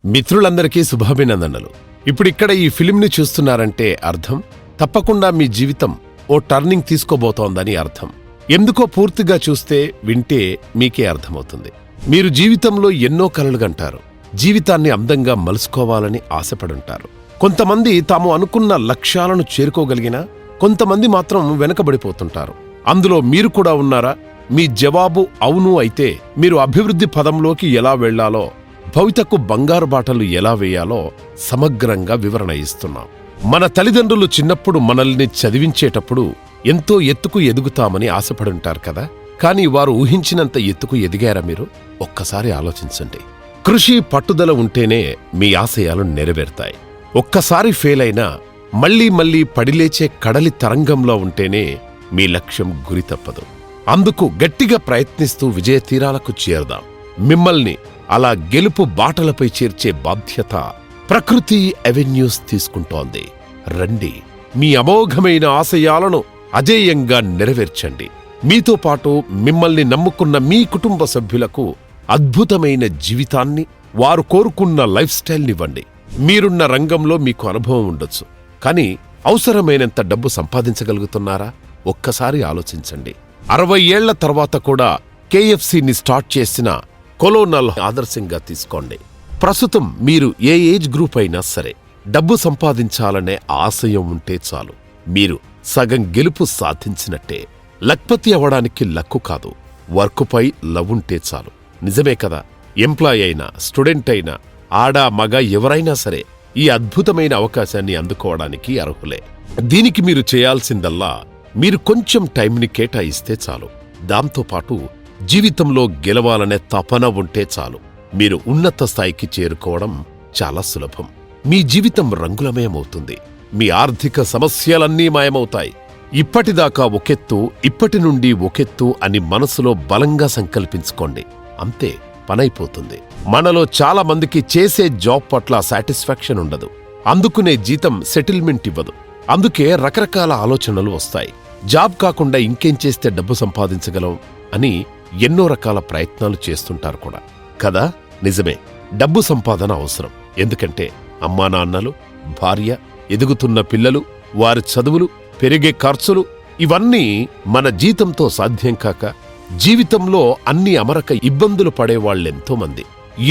మిత్రులందరికీ శుభాభినందనలు. ఇప్పుడిక్కడ ఈ ఫిలింని చూస్తున్నారంటే అర్థం తప్పకుండా మీ జీవితం ఓ టర్నింగ్ తీసుకోబోతోందని అర్థం. ఎందుకో పూర్తిగా చూస్తే వింటే మీకే అర్థమవుతుంది. మీరు జీవితంలో ఎన్నో కలలు కంటారు. జీవితాన్ని అందంగా మలుసుకోవాలని ఆశపడుంటారు. కొంతమంది తాము అనుకున్న లక్ష్యాలను చేరుకోగలిగినా కొంతమంది మాత్రం వెనకబడిపోతుంటారు. అందులో మీరు కూడా ఉన్నారా? మీ జవాబు అవును అయితే మీరు అభివృద్ధి పదంలోకి ఎలా వెళ్లాలో, భవితకు బంగారు బాటలు ఎలా వేయాలో సమగ్రంగా వివరణ ఇస్తున్నాం. మన తల్లిదండ్రులు చిన్నప్పుడు మనల్ని చదివించేటప్పుడు ఎంతో ఎత్తుకు ఎదుగుతామని ఆశపడుంటారు కదా. కానీ వారు ఊహించినంత ఎత్తుకు ఎదిగారా మీరు? ఒక్కసారి ఆలోచించండి. కృషి పట్టుదల ఉంటేనే మీ ఆశయాలు నెరవేరుతాయి. ఒక్కసారి ఫెయిల్ అయినా మళ్లీ మళ్లీ పడిలేచే కడలి తరంగంలో ఉంటేనే మీ లక్ష్యం గురి తప్పదు. అందుకు గట్టిగా ప్రయత్నిస్తూ విజయ తీరాలకు చేరదాం. మిమ్మల్ని అలా గెలుపు బాటలపై చేర్చే బాధ్యత ప్రకృతి అవెన్యూస్ తీసుకుంటోంది. రండి, మీ అమోఘమైన ఆశయాలను అజేయంగా నెరవేర్చండి. మీతో పాటు మిమ్మల్ని నమ్ముకున్న మీ కుటుంబ సభ్యులకు అద్భుతమైన జీవితాన్ని, వారు కోరుకున్న లైఫ్ స్టైల్నివ్వండి. మీరున్న రంగంలో మీకు అనుభవం ఉండొచ్చు, కానీ అవసరమైనంత డబ్బు సంపాదించగలుగుతున్నారా? ఒక్కసారి ఆలోచించండి. 60 ఏళ్ల తర్వాత కూడా KFCని స్టార్ట్ చేసిన కొలోనల్ ఆదర్శంగా తీసుకోండి. ప్రస్తుతం మీరు ఏ ఏజ్ గ్రూప్ అయినా సరే డబ్బు సంపాదించాలనే ఆశయం ఉంటే చాలు, మీరు సగం గెలుపు సాధించినట్టే. లక్పతి అవ్వడానికి లక్కు కాదు, వర్కుపై లవ్ ఉంటే చాలు. నిజమే కదా? ఎంప్లాయ్ అయినా, స్టూడెంట్ అయినా, ఆడా మగ ఎవరైనా సరే ఈ అద్భుతమైన అవకాశాన్ని అందుకోవడానికి అర్హులే. దీనికి మీరు చేయాల్సిందల్లా మీరు కొంచెం టైంని కేటాయిస్తే చాలు. దాంతోపాటు జీవితంలో గెలవాలనే తపన ఉంటే చాలు. మీరు ఉన్నత స్థాయికి చేరుకోవడం చాలా సులభం. మీ జీవితం రంగులమయమవుతుంది. మీ ఆర్థిక సమస్యలన్నీ మాయమవుతాయి. ఇప్పటిదాకా ఒకెత్తు, ఇప్పటి నుండి ఒకెత్తు అని మనసులో బలంగా సంకల్పించుకోండి. అంతే, పనైపోతుంది. మనలో చాలా మందికి చేసే జాబ్ పట్ల సాటిస్ఫాక్షన్ ఉండదు. అందుకునే జీతం సెటిల్మెంట్ ఇవ్వదు. అందుకే రకరకాల ఆలోచనలు వస్తాయి. జాబ్ కాకుండా ఇంకేం చేస్తే డబ్బు సంపాదించగలం అని ఎన్నో రకాల ప్రయత్నాలు చేస్తుంటారు కూడా కదా. నిజమే, డబ్బు సంపాదన అవసరం. ఎందుకంటే అమ్మా నాన్నలు, భార్య, ఎదుగుతున్న పిల్లలు, వారి చదువులు, పెరిగే ఖర్చులు ఇవన్నీ మన జీతంతో సాధ్యం కాక జీవితంలో అన్ని అమరక ఇబ్బందులు పడేవాళ్లెంతో మంది.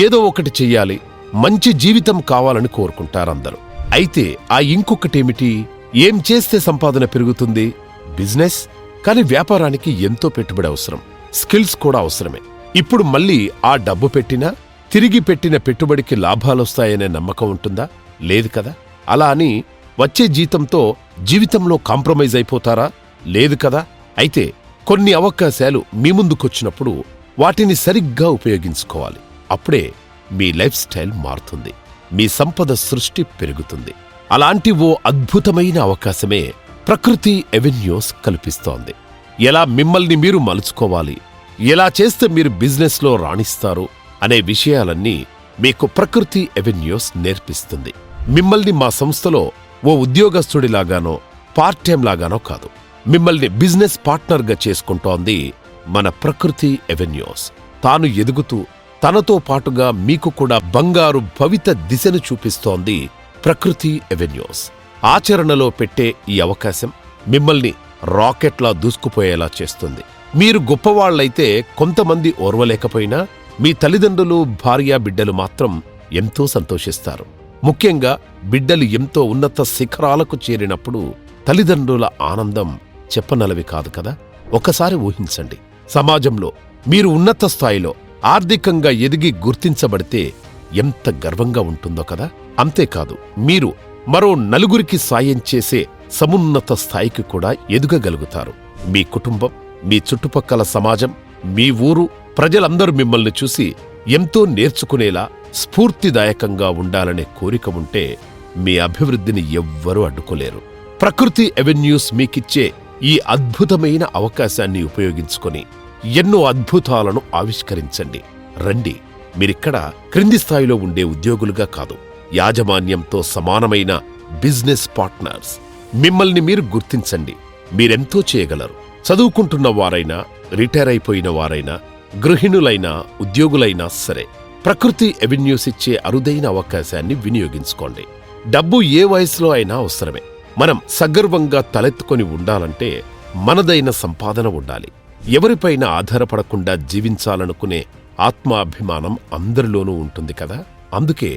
ఏదో ఒకటి చెయ్యాలి, మంచి జీవితం కావాలని కోరుకుంటారందరూ. అయితే ఆ ఇంకొకటేమిటి? ఏం చేస్తే సంపాదన పెరుగుతుంది? బిజినెస్. కాని వ్యాపారానికి ఎంతో పెట్టుబడి అవసరం, స్కిల్స్ కూడా అవసరమే. ఇప్పుడు మళ్ళీ ఆ డబ్బు పెట్టినా తిరిగి పెట్టిన పెట్టుబడికి లాభాలొస్తాయనే నమ్మకం ఉంటుందా? లేదు కదా. అలా అని వచ్చే జీతంతో జీవితంలో కాంప్రమైజ్ అయిపోతారా? లేదు కదా. అయితే కొన్ని అవకాశాలు మీ ముందుకొచ్చినప్పుడు వాటిని సరిగ్గా ఉపయోగించుకోవాలి. అప్పుడే మీ లైఫ్ స్టైల్ మారుతుంది, మీ సంపద సృష్టి పెరుగుతుంది. అలాంటి ఓ అద్భుతమైన అవకాశమే ప్రకృతి అవెన్యూస్ కల్పిస్తోంది. ఎలా మిమ్మల్ని మీరు మలుచుకోవాలి, ఎలా చేస్తే మీరు బిజినెస్లో రాణిస్తారు అనే విషయాలన్నీ మీకు ప్రకృతి అవెన్యూస్ నేర్పిస్తుంది. మిమ్మల్ని మా సంస్థలో ఓ ఉద్యోగస్తుడిలాగానో పార్ట్ టైం లాగానో కాదు, మిమ్మల్ని బిజినెస్ పార్ట్నర్గా చేసుకుంటోంది మన ప్రకృతి అవెన్యూస్. తాను ఎదుగుతూ తనతో పాటుగా మీకు కూడా బంగారు భవిత దిశను చూపిస్తోంది ప్రకృతి అవెన్యూస్. ఆచరణలో పెట్టే ఈ అవకాశం మిమ్మల్ని రాకెట్లా దూసుకుపోయేలా చేస్తుంది. మీరు గొప్పవాళ్లైతే కొంతమంది ఓర్వలేకపోయినా మీ తల్లిదండ్రులు, భార్య, బిడ్డలు మాత్రం ఎంతో సంతోషిస్తారు. ముఖ్యంగా బిడ్డలు ఎంతో ఉన్నత శిఖరాలకు చేరినప్పుడు తల్లిదండ్రుల ఆనందం చెప్పనలవి కాదు కదా. ఒకసారి ఊహించండి, సమాజంలో మీరు ఉన్నత స్థాయిలో ఆర్థికంగా ఎదిగి గుర్తించబడితే ఎంత గర్వంగా ఉంటుందో కదా. అంతేకాదు, మీరు మరో నలుగురికి సాయం చేసే సమున్నత స్థాయికి కూడా ఎదుగగలుగుతారు. మీ కుటుంబం, మీ చుట్టుపక్కల సమాజం, మీ ఊరు ప్రజలందరూ మిమ్మల్ని చూసి ఎంతో నేర్చుకునేలా స్ఫూర్తిదాయకంగా ఉండాలనే కోరిక ఉంటే మీ అభివృద్ధిని ఎవ్వరూ అడ్డుకోలేరు. ప్రకృతి అవెన్యూస్ మీకిచ్చే ఈ అద్భుతమైన అవకాశాన్ని ఉపయోగించుకొని ఎన్నో అద్భుతాలను ఆవిష్కరించండి. రండి, మీరిక్కడ క్రింది స్థాయిలో ఉండే ఉద్యోగులుగా కాదు, యాజమాన్యంతో సమానమైన బిజినెస్ పార్ట్నర్స్. మిమ్మల్ని మీరు గుర్తించండి. మీరెంతో చేయగలరు. చదువుకుంటున్న వారైనా, రిటైర్ అయిపోయిన వారైనా, గృహిణులైనా, ఉద్యోగులైనా సరే ప్రకృతి ఎవెన్యూస్ ఇచ్చే అరుదైన అవకాశాన్ని వినియోగించుకోండి. డబ్బు ఏ వయసులో అయినా అవసరమే. మనం సగర్వంగా తలెత్తుకొని ఉండాలంటే మనదైన సంపాదన ఉండాలి. ఎవరిపైన ఆధారపడకుండా జీవించాలనుకునే ఆత్మాభిమానం అందరిలోనూ ఉంటుంది కదా. అందుకే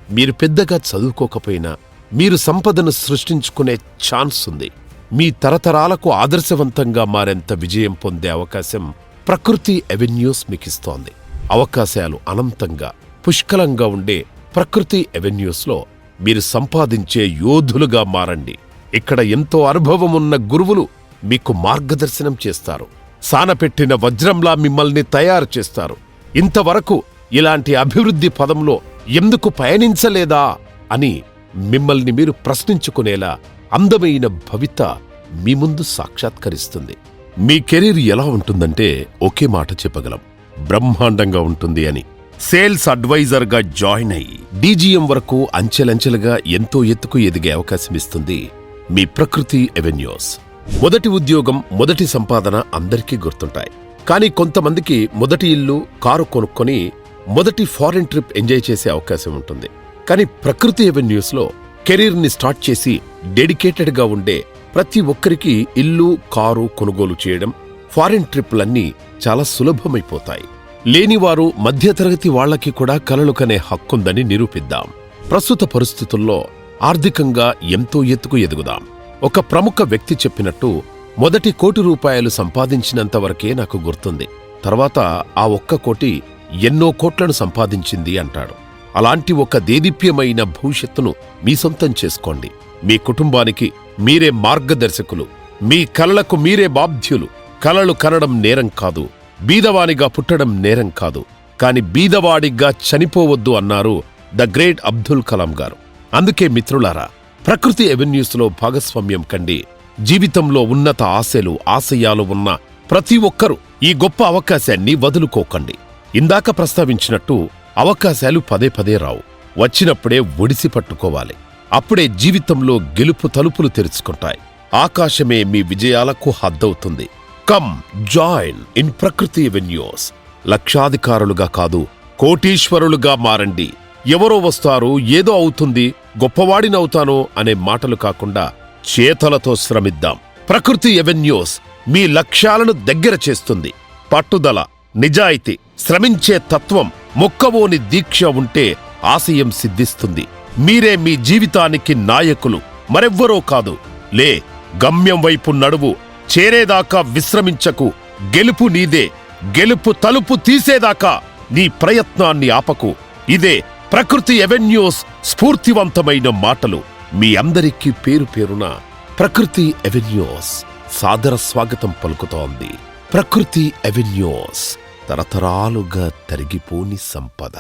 మీరు పెద్దగా చదువుకోకపోయినా మీరు సంపదను సృష్టించుకునే ఛాన్స్ ఉంది. మీ తరతరాలకు ఆదర్శవంతంగా మారేంత విజయం పొందే అవకాశం ప్రకృతి ఎవెన్యూస్ మీకిస్తోంది. అవకాశాలు అనంతంగా పుష్కలంగా ఉండే ప్రకృతి ఎవెన్యూస్లో మీరు సంపాదించే యోధులుగా మారండి. ఇక్కడ ఎంతో అనుభవమున్న గురువులు మీకు మార్గదర్శనం చేస్తారు. సానపెట్టిన వజ్రంలా మిమ్మల్ని తయారు చేస్తారు. ఇంతవరకు ఇలాంటి అభివృద్ధి పదంలో ఎందుకు పయనించలేదా అని మిమ్మల్ని మీరు ప్రశ్నించుకునేలా అందమైన భవిత మీ ముందు సాక్షాత్కరిస్తుంది. మీ కెరీర్ ఎలా ఉంటుందంటే ఒకే మాట చెప్పగలం, బ్రహ్మాండంగా ఉంటుంది అని. సేల్స్ అడ్వైజర్గా జాయిన్ అయ్యి డీజీఎం వరకు అంచెలంచెలుగా ఎంతో ఎత్తుకు ఎదిగే అవకాశమిస్తుంది మీ ప్రకృతి ఎవెన్యూస్. మొదటి ఉద్యోగం, మొదటి సంపాదన అందరికీ గుర్తుంటాయి. కానీ కొంతమందికి మొదటి ఇల్లు, కారు కొనుక్కొని మొదటి ఫారెన్ ట్రిప్ ఎంజాయ్ చేసే అవకాశం ఉంటుంది. కానీ ప్రకృతి ఎవెన్యూస్లో కెరీర్ని స్టార్ట్ చేసి డెడికేటెడ్గా ఉండే ప్రతి ఒక్కరికి ఇల్లు, కారు కొనుగోలు చేయడం, ఫారిన్ ట్రిప్లన్నీ చాలా సులభమైపోతాయి. లేనివారు మధ్యతరగతి వాళ్లకి కూడా కలలు కనే హక్కుందని నిరూపిద్దాం. ప్రస్తుత పరిస్థితుల్లో ఆర్థికంగా ఎంతో ఎత్తుకు ఎదుగుదాం. ఒక ప్రముఖ వ్యక్తి చెప్పినట్టు, మొదటి ₹1,00,00,000 సంపాదించినంతవరకే నాకు గుర్తుంది, తర్వాత ఆ 1 కోటి ఎన్నో కోట్లను సంపాదించింది అంటాడు. అలాంటి ఒక దేదీప్యమైన భవిష్యత్తును మీ సొంతం చేసుకోండి. మీ కుటుంబానికి మీరే మార్గదర్శకులు. మీ కలలకు మీరే బాధ్యులు. కలలు కనడం నేరం కాదు, బీదవానిగా పుట్టడం నేరం కాదు, కాని బీదవాడిగా చనిపోవద్దు అన్నారు ద గ్రేట్ అబ్దుల్ కలాం గారు. అందుకే మిత్రులారా, ప్రకృతి ఎవెన్యూస్లో భాగస్వామ్యం కండి. జీవితంలో ఉన్నత ఆశలు, ఆశయాలు ఉన్న ప్రతి ఒక్కరూ ఈ గొప్ప అవకాశాన్ని వదులుకోకండి. ఇందాక ప్రస్తావించినట్టు అవకాశాలు పదే పదే రావు. వచ్చినప్పుడే ఒడిసి పట్టుకోవాలి. అప్పుడే జీవితంలో గెలుపు తలుపులు తెరుచుకుంటాయి. ఆకాశమే మీ విజయాలకు హద్దవుతుంది. కమ్ జాయిన్ ఇన్ ప్రకృతి ఎవెన్యూస్. లక్షాధికారులుగా కాదు, కోటీశ్వరులుగా మారండి. ఎవరో వస్తారు, ఏదో అవుతుంది, గొప్పవాడినవుతానో అనే మాటలు కాకుండా చేతలతో శ్రమిద్దాం. ప్రకృతి ఎవెన్యూస్ మీ లక్ష్యాలను దగ్గర చేస్తుంది. పట్టుదల, నిజాయితీ, శ్రమించే తత్వం, మొక్కవోని దీక్ష ఉంటే ఆశయం సిద్ధిస్తుంది. మీరే మీ జీవితానికి నాయకులు, మరెవ్వరో కాదు. లే, గమ్యం వైపు నడువు. చేరేదాకా విశ్రమించకు. గెలుపు నీదే. గెలుపు తలుపు తీసేదాకా నీ ప్రయత్నాన్ని ఆపకు. ఇదే ప్రకృతి ఎవెన్యూస్ స్ఫూర్తివంతమైన మాటలు. మీ అందరికీ పేరు పేరున ప్రకృతి ఎవెన్యూస్ సాదర స్వాగతం పలుకుతోంది. ప్రకృతి ఎవెన్యూస్, తరతరాలుగా తరిగిపోని సంపద.